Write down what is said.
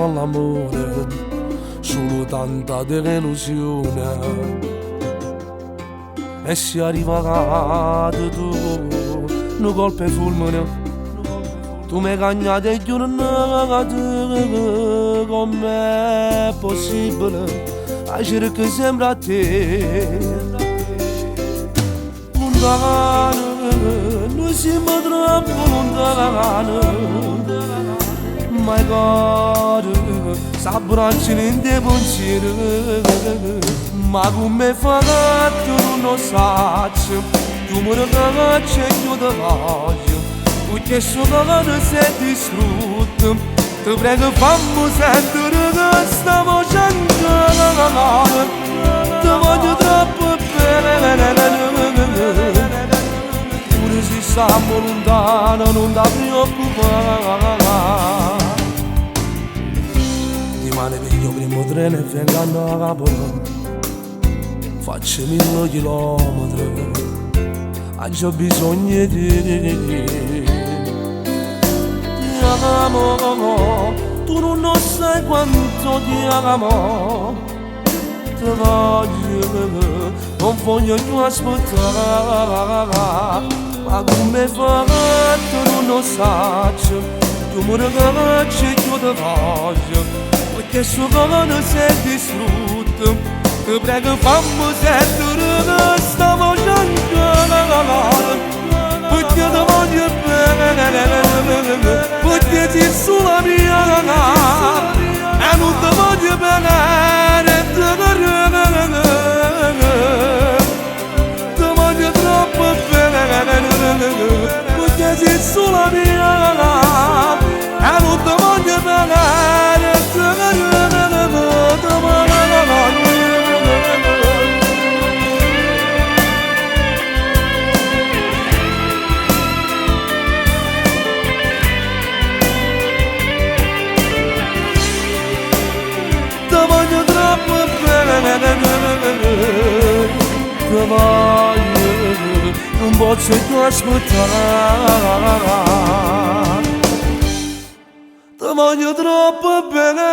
all'amore, solo tanta delusione. E si è arrivato tu, un colpo e fulmine. Tu mi hai cagnato e io non ho com'è possibile. A cercare sempre a te. Lontano, noi siamo troppo lontano. My God, s'abbracciano in te pensieri. Ma come fai tu non sai? Tu mi ragazzi e io ti voglio. Perché sono se distrutto. Ti prego fammi sentire che stiamo cantando. Ti voglio troppo bene. Pure se siamo lontani non ti preoccupare. Rimane veglio primo treno e vengano a capo. Faccio 1000 chilometri. Ho bisogno di te. Ti amo, tu non sai quanto ti amo. Ti voglio, non voglio più aspettare. Ma come fai tu non sai? Tu mi ragazzi e io ti voglio. Perché sono se distrutto. Ti prego fammi sentire che stiamo cantando. Perché ti voglio bene. Perché sei sulla mia e non ti voglio bene. Ti voglio troppo bene. Perché sei sulla mia e non ti voglio bene. Ti voglio, non posso più aspettare. Ti voglio troppo bene.